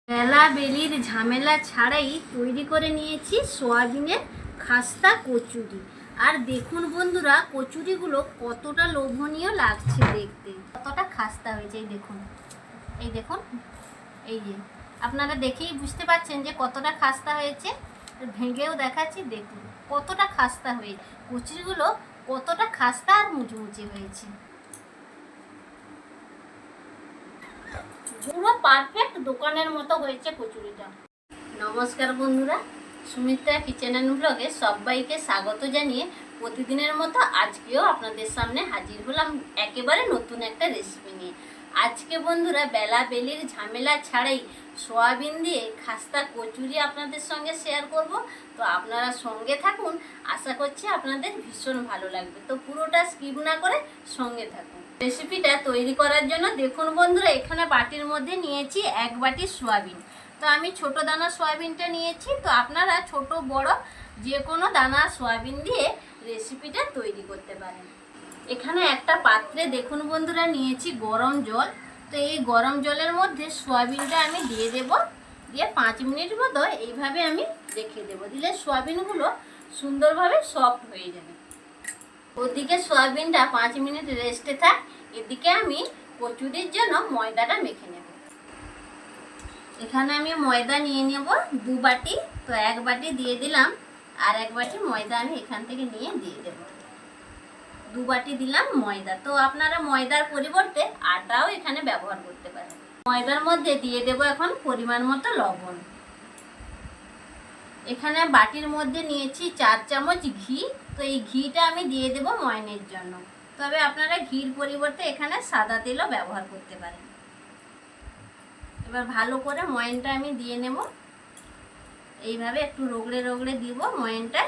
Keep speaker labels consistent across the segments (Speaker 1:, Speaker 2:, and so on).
Speaker 1: বেলা বেলির ঝামেলা ছাড়াই তৈরি করে নিয়েছি সোয়াবিনের খাস্তা কচুরি। আর দেখুন বন্ধুরা, কচুরিগুলো কতটা লোভনীয় লাগছে দেখতে, কতটা খাস্তা হয়েছে। এই দেখুন, এই যে আপনারা দেখেই বুঝতে পারছেন যে কতটা খাস্তা হয়েছে। ভেঙেও দেখাচ্ছি, দেখুন কতটা খাস্তা হয়েছে কচুরিগুলো, কতটা খাস্তা আর মুচমুচে হয়েছে, পুরো পারফেক্ট দোকানের মতো হয়েছে কচুরিটা। নমস্কার বন্ধুরা, সুমিত্রা কিচেন অ্যান্ড ব্লগে সবাইকে স্বাগত জানিয়ে প্রতিদিনের মতো আজকেও আপনাদের সামনে হাজির হলাম একেবারে নতুন একটা রেসিপি নিয়ে। আজকে বন্ধুরা বেলা বেলির ঝামেলা ছাড়াই সোয়াবিন দিয়ে খাস্তা কচুরি আপনাদের সঙ্গে শেয়ার করব। তো আপনারা সঙ্গে থাকুন, আশা করছি আপনাদের ভীষণ ভালো লাগবে। তো পুরোটা স্কিপ না করে সঙ্গে থাকুন। রেসিপিটা তৈরি করার জন্য দেখুন বন্ধুরা, এখানে বাটির মধ্যে নিয়েছি 1 বাটি সোয়াবিন। তো আমি ছোট দানা সোয়াবিনটা নিয়েছি, তো আপনারা ছোট বড় যে কোনো দানা সোয়াবিন দিয়ে রেসিপিটা তৈরি করতে পারেন। এখানে একটা পাত্রে দেখুন বন্ধুরা নিয়েছি গরম জল। তো এই গরম জলের মধ্যে সোয়াবিনটা আমি দিয়ে দেব, দিয়ে 5 মিনিট মতো এইভাবে আমি রেখে দেব। দিলে সোয়াবিনগুলো সুন্দরভাবে সফট হয়ে যাবে। ওদিকে সোয়াবিনটা 5 মিনিট রেস্টে থাক, এদিকে আমি কচুরির জন্য ময়দাটা মেখে নেব। এখানে আমি ময়দা নিয়ে নেব 2 বাটি। তো 1 বাটি দিয়ে দিলাম, আর 1 বাটি ময়দা আমি এখান থেকে নিয়ে দিয়ে দেব। 2 বাটি দিলাম ময়দা। তো আপনারা ময়দার পরিবর্তে আটাও এখানে ব্যবহার করতে পারেন। ময়দার মধ্যে দিয়ে দেব এখন পরিমাণ মতো লবণ। এখানে বাটির মধ্যে নিয়েছি 4 চামচ ঘি। তো এই ঘিটা আমি দিয়ে দেব ময়নের জন্য, তবে আপনারা ঘির পরিবর্তে এখানে সাদা তেলও ব্যবহার করতে পারেন। এবার ভালো করে ময়নটা আমি দিয়ে নেব, এইভাবে একটু রগড়ে রগড়ে দিব ময়নটা।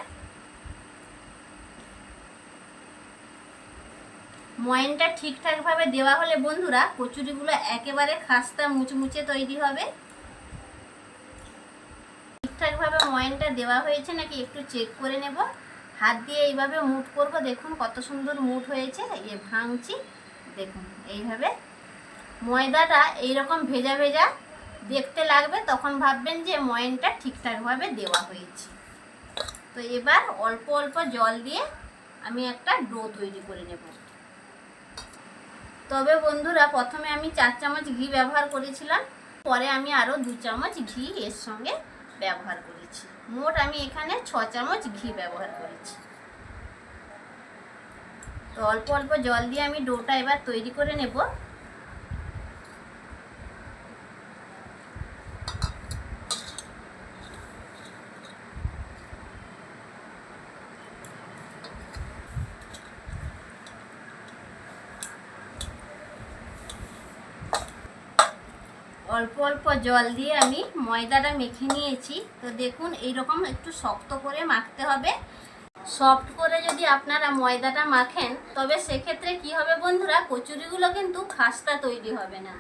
Speaker 1: ময়নটা ঠিকঠাকভাবে দেওয়া হলে বন্ধুরা কচুরিগুলো একেবারে খাস্তা মুচমুচে তৈরি হবে। ঠিকঠাকভাবে ময়নটা দেওয়া হয়েছে নাকি একটু চেক করে নেব। হাত দিয়ে এইভাবে মুট করব, দেখুন কত সুন্দর মুট হয়েছে। এই ভাঙছি, দেখুন এইভাবে ময়দাটা এইরকম ভেজা ভেজা দেখতে লাগবে, তখন ভাববেন যে ময়নটা ঠিকঠাকভাবে দেওয়া হয়েছে। তো এবার অল্প অল্প জল দিয়ে আমি একটা ডো তৈরি করে নেব। তবে বন্ধুরা প্রথমে আমি 4 চামচ ঘি ব্যবহার করেছিলাম, পরে আমি আরও 2 চামচ ঘি এর সঙ্গে ব্যবহার করেছি। মোট আমি এখানে 6 চামচ ঘি ব্যবহার করেছি। তো অল্প অল্প জল দিয়ে আমি ডোটা এবার তৈরি করে নেব। অল্প অল্প জল দিয়ে আমি ময়দাটা মেখে নিয়েছি। তো দেখুন এইরকম একটু শক্ত করে মাখতে হবে। সফট করে যদি আপনারা ময়দাটা মাখেন, তবে সেক্ষেত্রে কি হবে বন্ধুরা, কচুরিগুলো কিন্তু খাস্তা তৈরি হবে না,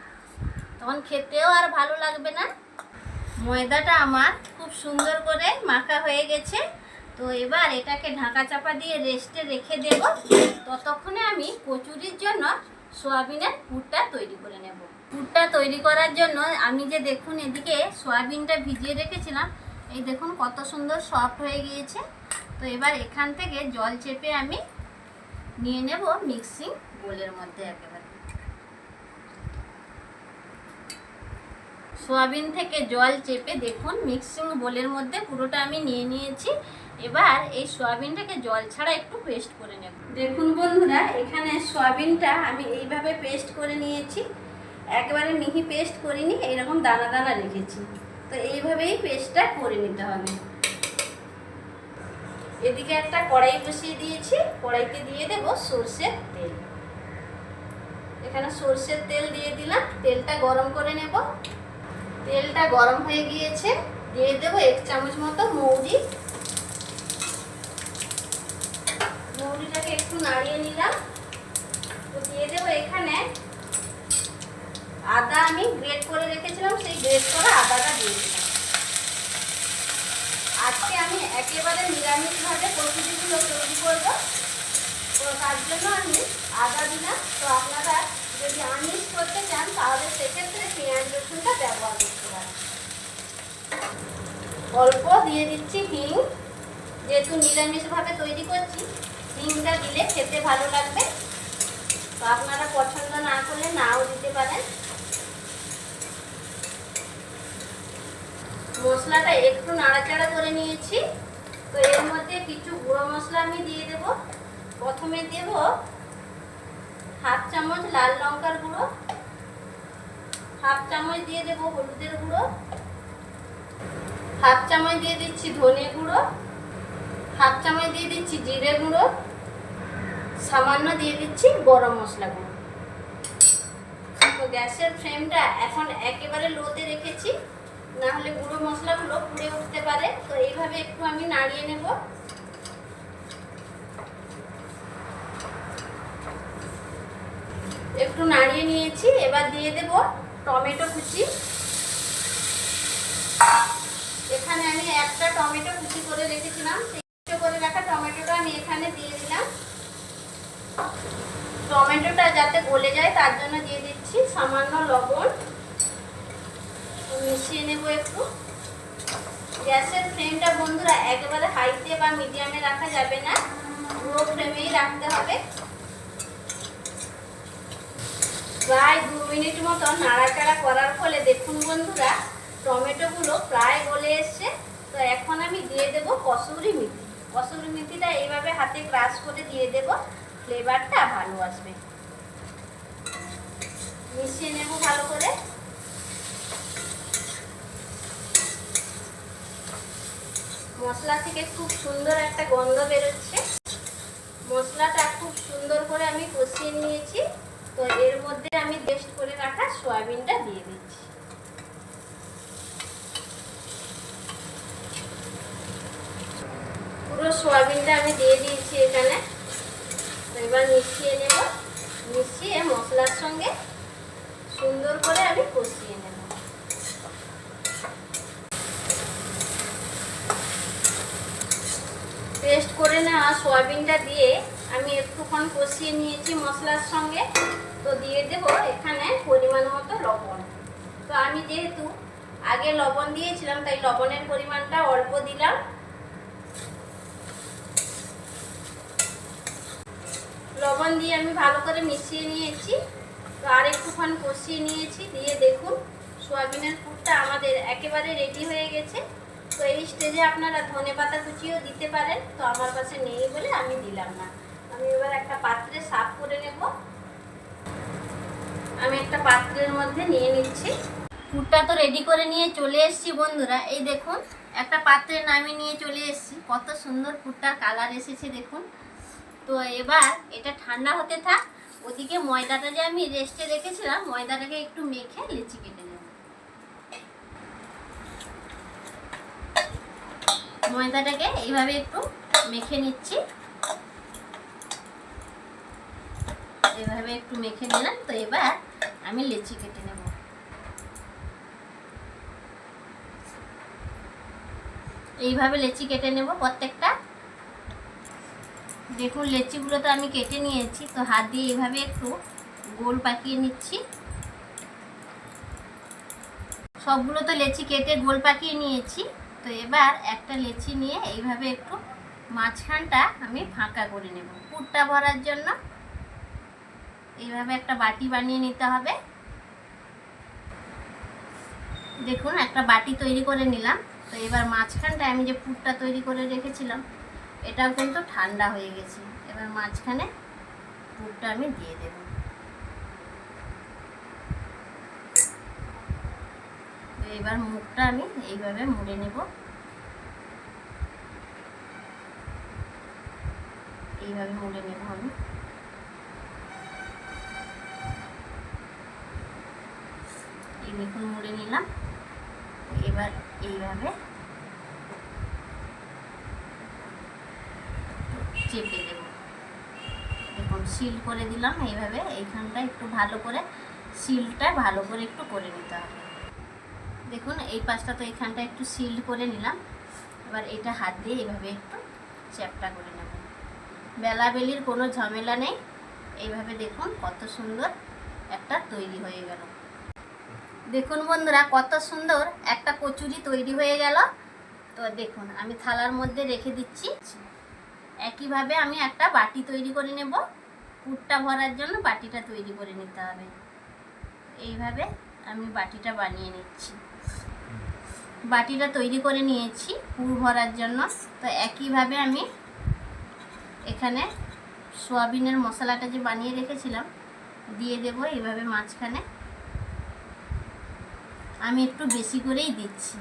Speaker 1: তখন খেতেও আর ভালো লাগবে না। ময়দাটা আমার খুব সুন্দর করে মাখা হয়ে গেছে। তো এবার এটাকে ঢাকা চাপা দিয়ে রেস্টে রেখে দেব। ততক্ষণে আমি কচুরির জন্য সোয়াবিনের পুরটা তৈরি করে নেব। পুরটা তৈরি করার জন্য আমি যে দেখুন এদিকে সোয়াবিনটা ভিজিয়ে রেখেছিলাম, এই দেখুন কত সুন্দর সফট হয়ে গিয়েছে। তো এবার এখান থেকে জল চেপে আমি নিয়ে নেব মিক্সিং বোলের মধ্যে। একেবারে সোয়াবিন থেকে জল চেপে দেখুন মিক্সিং বোলের মধ্যে পুরোটা আমি নিয়ে নিয়েছি। এবার এই সোয়াবিনটাকে জল ছাড়া একটু পেস্ট করে নেব। দেখুন বন্ধুরা, এখানে সোয়াবিনটা আমি এইভাবে পেস্ট করে নিয়েছি। একেবারে মিহি পেস্ট করিনি, এইরকম দানা দানা রেখেছি। তো এইভাবেই পেস্টটা করে নিতে হবে। এদিকে একটা কড়াই বসিয়ে দিয়েছি, কড়াইতে দিয়ে দেব সরষের তেল। এখানে সরষের তেল দিয়ে দিলাম, তেলটা গরম করে নেব। তেলটা গরম হয়ে গিয়েছে, দিয়ে দেব 1 চামচ মতো মৌরি। মৌরিটাকে একটু নাড়িয়ে নিলাম। তো দিয়ে দেব এখানে আদা, আমি গ্রেট করে রেখেছিলাম, সেই গ্রেট করা আদাটা দিয়ে দিলাম। আজকে আমি একেবারে নিরামিষভাবে কচুরিগুলো তৈরি করব, তো তার জন্য আমি আদা দিলাম। তো আপনারা যদি আমিষ করতে চান তাহলে সেক্ষেত্রে পেঁয়াজ রসুনটা ব্যবহার করতে পারেন। অল্প দিয়ে দিচ্ছি হিং, যেহেতু নিরামিষভাবে তৈরি করছি হিংটা দিলে খেতে ভালো লাগবে। তো আপনারা পছন্দ না করলে নাও দিতে পারেন। মশলাটা একটু নাড়াচাড়া করে নিয়েছি। তো এর মধ্যে কিছু গুঁড়ো মশলা আমি দিয়ে দেব। প্রথমে দেব হাফ চামচ লাল লঙ্কার গুঁড়ো, হাফ চামচ দিয়ে দেব হলুদের গুঁড়ো, হাফ চামচ দিয়ে দিচ্ছি ধনে গুঁড়ো, হাফ চামচ দিয়ে দিচ্ছি জিরে গুঁড়ো, সামান্য দিয়ে দিচ্ছি গরম মশলা গুঁড়ো। তো গ্যাসের ফ্লেমটা এখন একেবারে লোতে রেখেছি, না হলে গুঁড়ো মশলাগুলো পুড়ে উঠতে পারে। তো এইভাবে একটু আমি নাড়িয়ে নেব। একটু নাড়িয়ে নিয়েছি, এবার দিয়ে দেব টমেটো কুচি। এখানে আমি একটা টমেটো কুচি করে রেখেছিলাম, সেই করে রাখা টমেটোটা আমি এখানে দিয়ে দিলাম। টমেটোটা যাতে গলে যায় তার জন্য দিয়ে দিচ্ছি সামান্য লবণ। মিশিয়ে নেব একটু। গ্যাসের ফ্লেমটা বন্ধুরা একেবারে হাইতে বা মিডিয়ামে রাখা যাবে না, লো ফ্লেমেই রাখতে হবে। প্রায় 2 মিনিট মতো নাড়াচাড়া করার ফলে দেখুন বন্ধুরা টমেটোগুলো প্রায় গলে এসছে। তো এখন আমি দিয়ে দেব কসুরি মেথি। কসুরি মেথিটা এইভাবে হাতে ক্রাশ করে দিয়ে দেব, ফ্লেভারটা ভালো আসবে। মিশিয়ে নেব ভালো করে। মশলা থেকে খুব সুন্দর একটা গন্ধ বেরোচ্ছে। মশলাটা খুব সুন্দর করে আমি কষিয়ে নিয়েছি। তো এর মধ্যে আমি পেস্ট করে রাখা সয়াবিনটা দিয়ে দিচ্ছি। পুরো সয়াবিনটা আমি দিয়ে দিয়েছি এখানে। তো এবার মিশিয়ে নেব। মিশিয়ে মশলার সঙ্গে সুন্দর করে আমি কষিয়ে নেব। পেস্ট করে নেওয়া সয়াবিনটা দিয়ে আমি একটুক্ষণ কষিয়ে নিয়েছি মশলার সঙ্গে। তো দিয়ে দেব এখানে পরিমাণ মতো লবণ। তো আমি যেহেতু আগে লবণ দিয়েছিলাম তাই লবণের পরিমাণটা অল্প দিলাম। লবণ দিয়ে আমি ভালো করে মিশিয়ে নিয়েছি। তো আর একটুক্ষণ কষিয়ে নিয়েছি, দিয়ে দেখুন সয়াবিনের পুরটা আমাদের একেবারে রেডি হয়ে গেছে। তো এই স্টেজে আপনারা ধনেপাতা কুচিও দিতে পারেন, তো আমার কাছে নেই বলে আমি দিলাম না। আমি এবার একটা পাত্রে সার্ভ করে নেব। আমি একটা পাত্রের মধ্যে নিয়ে নিচ্ছি। পুরটা তো রেডি করে নিয়ে চলে এসেছি বন্ধুরা। এই দেখুন একটা পাত্রে নামিয়ে নিয়ে চলে এসেছি। কত সুন্দর পুরটার কালার এসেছে দেখুন। তো এবার এটা ঠান্ডা হতে থাক। ওদিকে ময়দাটা যে আমি রেস্টে রেখেছিলাম, ময়দাটাকে একটু মেখে লেচি কেটে নেব। ময়দাটাকে এইভাবে একটু মেখে নিচ্ছি। এভাবে একটু মেখে নিলাম। তো এবার আমি লেচি কেটে নেব। এইভাবে লেচি কেটে নেব প্রত্যেকটা। দেখুন লেচিগুলো তো আমি কেটে নিয়েছি। তো হাত দিয়ে এইভাবে একটু গোল পাকিয়ে নিচ্ছি। সবগুলো তো লেচি কেটে গোল পাকিয়ে নিয়েছি। তো এবার একটা লেচি নিয়ে এইভাবে একটু মাঝখানটা আমি ফাঁকা করে নেব পুরটা ভরার জন্য। এইভাবে একটা বাটি বানিয়ে নিতে হবে। দেখুন একটা বাটি তৈরি করে নিলাম। তো এবার মাঝখানটা আমি যে পুরটা তৈরি করে রেখেছিলাম এটাও কিন্তু ঠান্ডা হয়ে গেছে। এবার মাঝখানে পুরটা আমি দিয়ে দেব। এবার মুখটা আমি এইভাবে মুড়ে নেব। এইভাবে মুড়ে নেব আমি। এই দেখুন মুড়ে নিলাম। এবার এইভাবে চেপে দেব। দেখুন সিল করে দিলাম এইভাবে। এইখানটা একটু ভালো করে সিলটা ভালো করে একটু করে নিতে হবে। দেখুন এই পাশটা তো এইখানটা একটু সিল করে নিলাম। এবার এটা হাত দিয়ে এইভাবে একটু চ্যাপটা করে নেব। বেলাবেলির কোনো ঝামেলা নেই। এইভাবে দেখুন কত সুন্দর একটা তৈরি হয়ে গেল। দেখুন বন্ধুরা কত সুন্দর একটা কচুরি তৈরি হয়ে গেল। তো দেখুন আমি থালার মধ্যে রেখে দিচ্ছি। একইভাবে আমি একটা বাটি তৈরি করে নেব। পুরটা ভরার জন্য বাটিটা তৈরি করে নিতে হবে। এইভাবে আমি বাটিটা বানিয়ে নিচ্ছি। বাটিটা তৈরি করে নিয়েছি পুর ভরার জন্য। তো একইভাবে আমি এখানে সয়াবিনের মশলাটা যে বানিয়ে রেখেছিলাম দিয়ে দেব এইভাবে মাঝখানে। আমি একটু বেশি করেই দিচ্ছি,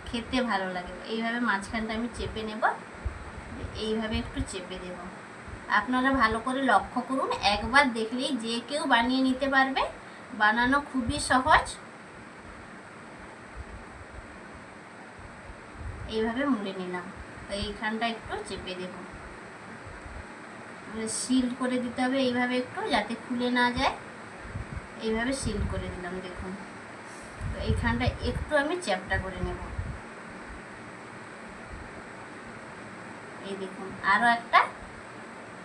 Speaker 1: খেতে ভালো লাগে। এইভাবে মাঝখানটা আমি চেপে নেব, এইভাবে একটু চেপে দেব। আপনারা ভালো করে লক্ষ্য করুন, একবার দেখলেই যে কেউ বানিয়ে নিতে পারবে। বানানো খুবই সহজ। এইভাবে মুড়ে নিলাম। তো এইখানটা একটু চেপে দেব, সিল করে দিতে হবে এইভাবে একটু, যাতে খুলে না যায়। এইভাবে সিল করে দিলাম দেখুন। তো এইখানটা একটু আমি চ্যাপটা করে নেব। এই দেখুন আরও একটা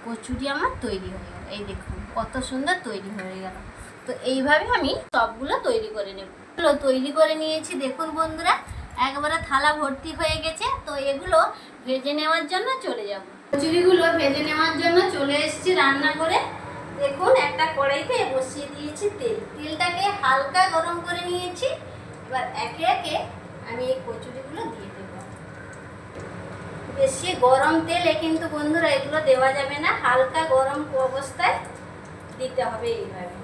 Speaker 1: কচুরি আমার তৈরি হয়ে গেল। এই দেখুন কত সুন্দর তৈরি হয়ে গেল। তো এইভাবে আমি সবগুলো তৈরি করে নেব। তৈরি করে নিয়েছি দেখুন বন্ধুরা, একবারে থালা ভর্তি হয়ে গেছে। তো এগুলো ভেজে নেওয়ার জন্য চলে যাব। কচুরিগুলো ভেজে নেওয়ার জন্য চলে এসেছি রান্না করে। দেখুন একটা কড়াইতে বসিয়ে দিয়েছি তেল। তেলটাকে হালকা গরম করে নিয়েছি। এবার একে একে আমি এই কচুরিগুলো দিয়ে দেব। বেশি গরম তেলে কিন্তু বন্ধুরা এগুলো দেওয়া যাবে না, হালকা গরম অবস্থায় দিতে হবে এইভাবে।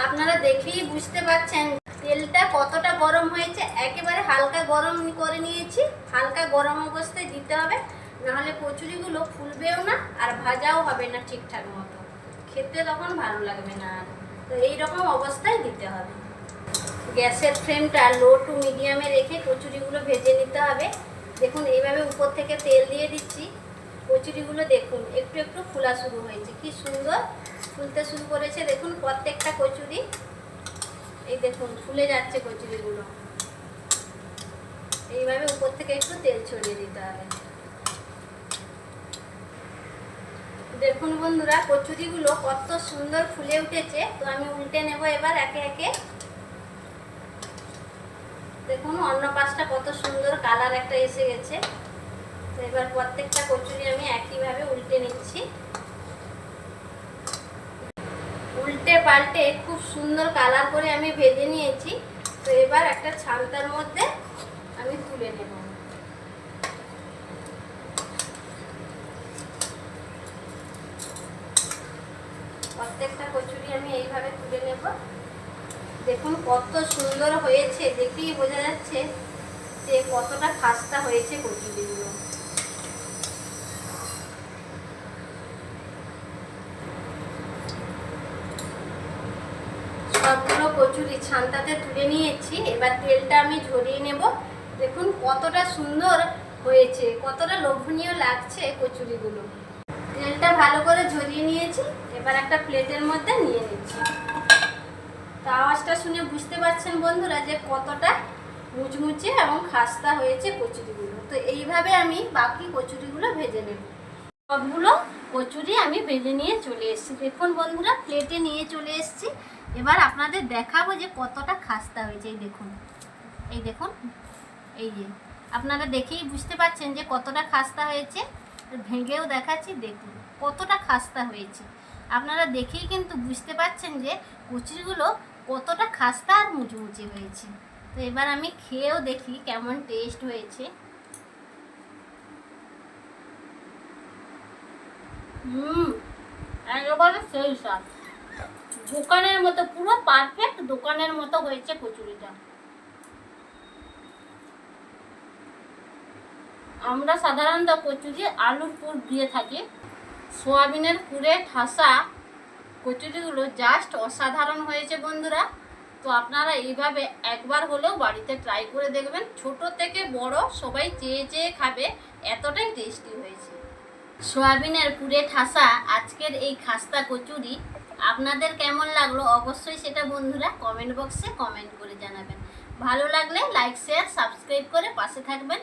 Speaker 1: আপনারা দেখেই বুঝতে পারছেন তেলটা কতটা গরম হয়েছে। একেবারে হালকা গরম করে নিয়েছি। হালকা গরম অবস্থায় দিতে হবে, নাহলে কচুরিগুলো ফুলবেও না আর ভাজাও হবে না ঠিকঠাক মতো, খেতে তখন ভালো লাগবে না। তো এইরকম অবস্থায় দিতে হবে। গ্যাসের ফ্লেমটা লো টু মিডিয়ামে রেখে কচুরিগুলো ভেজে নিতে হবে। দেখুন এইভাবে উপর থেকে তেল দিয়ে দিচ্ছি। কচুরিগুলো দেখুন একটু একটু ফোলা শুরু হয়েছে, কি সুন্দর ফুলতে শুরু করেছে। দেখুন প্রত্যেকটা কচুরি এই দেখুন ফুলে যাচ্ছে কচুরিগুলো। এইভাবে উপর থেকে একটু তেল ছড়িয়ে দিতে হবে। দেখুন বন্ধুরা কচুরিগুলো কত সুন্দর ফুলে উঠেছে। তো আমি উল্টে নেব এবার একে একে। দেখুন অন্য পাশটা কত সুন্দর কালার একটা এসে গেছে। তো এবার প্রত্যেকটা কচুরি আমি একইভাবে উল্টে নিচ্ছি। উল্টে পাল্টে খুব সুন্দর কালার করে আমি ভেজে নিয়েছি। তো এবার একটা ছান্তার মধ্যে আমি তুলে নেব। প্রত্যেকটা কচুরি আমি এইভাবে তুলে নেব। দেখুন কত সুন্দর হয়েছে, দেখেই বোঝা যাচ্ছে যে কতটা খাস্তা হয়েছে কচুরিগুলো। সবগুলো কচুরি ছান্তাতে তুলে নিয়েছি। এবার তেলটা আমি ঝরিয়ে নেব। দেখুন কতটা সুন্দর হয়েছে, কতটা লোভনীয় লাগছে কচুরিগুলো। তেলটা ভালো করে ঝরিয়ে নিয়েছি। এবার একটা প্লেটের মধ্যে নিয়ে নিচ্ছি। তো আওয়াজটা শুনে বুঝতে পারছেন বন্ধুরা যে কতটা মুচমুচে এবং খাস্তা হয়েছে কচুরিগুলো। তো এইভাবে আমি বাকি কচুরিগুলো ভেজে নেব। সবগুলো কচুরি আমি ভেজে নিয়ে চলে এসেছি। দেখুন বন্ধুরা প্লেটে নিয়ে চলে এসেছি। এবার আপনাদের দেখাবো যে কতটা খাস্তা হয়েছে। এই দেখুন, এই দেখুন, এই যে আপনারা দেখেই বুঝতে পারছেন যে কতটা খাস্তা হয়েছে। ভেঙেও দেখাচ্ছি, দেখুন কতটা খাস্তা হয়েছে। আপনারা দেখেই কিন্তু বুঝতে পারছেন যে কচুরিগুলো কতটা খাস্তা আর মুচমুচে হয়েছে। তো এবার আমি খেয়েও দেখি কেমন টেস্ট হয়েছে। একেবারে সেই স্বাদ, দোকানের মতো, পুরো পারফেক্ট দোকানের মতো হয়েছে কচুরিটা। আমরা সাধারণত কচুরি আলুর পুর দিয়ে থাকি। সোয়াবিনের পুরে ঠাসা কচুরিগুলো জাস্ট অসাধারণ হয়েছে বন্ধুরা। তো আপনারা এইভাবে একবার হলেও বাড়িতে ট্রাই করে দেখবেন। ছোট থেকে বড় সবাই চেয়ে চেয়ে খাবে, এতটাই টেস্টি হয়েছে। সোয়াবিনের পুরে ঠাসা আজকের এই খাস্তা কচুরি আপনাদের কেমন লাগলো অবশ্যই সেটা বন্ধুরা কমেন্ট বক্সে কমেন্ট করে জানাবেন। ভালো লাগলে লাইক শেয়ার সাবস্ক্রাইব করে পাশে থাকবেন।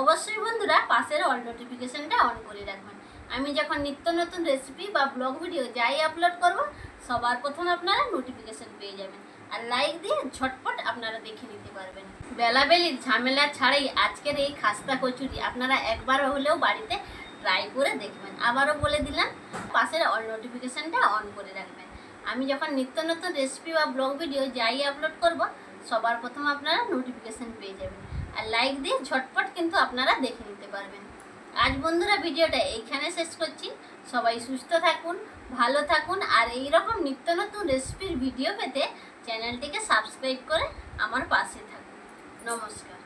Speaker 1: অবশ্যই বন্ধুরা পাশের অল নোটিফিকেশনটা অন করে রাখবেন। আমি যখন নিত্য নতুন রেসিপি বা ব্লগ ভিডিও যাই আপলোড করব সবার প্রথম আপনারা নোটিফিকেশন পেয়ে যাবেন। আর লাইক দিয়ে ঝটপট আপনারা দেখে নিতে পারবেন। বেলাবেলির ঝামেলা ছাড়াই আজকের এই খাস্তা কচুরি আপনারা একবার হলেও বাড়িতে ট্রাই করে দেখবেন। আবারও বলে দিলাম, পাশের অল নোটিফিকেশানটা অন করে রাখবেন। আমি যখন নিত্য নতুন রেসিপি বা ব্লগ ভিডিও যাই আপলোড করব সবার প্রথম আপনারা নোটিফিকেশান পেয়ে যাবেন। আর লাইক দিয়ে ঝটপট কিন্তু আপনারা দেখে নিতে পারবেন। আজ বন্ধুরা ভিডিওটা এইখানে শেষ করছি। সবাই সুস্থ থাকুন, ভালো থাকুন, আর এই রকম নিত্য নতুন রেসিপির ভিডিও পেতে চ্যানেলটিকে সাবস্ক্রাইব করে আমার পাশে থাকুন। নমস্কার।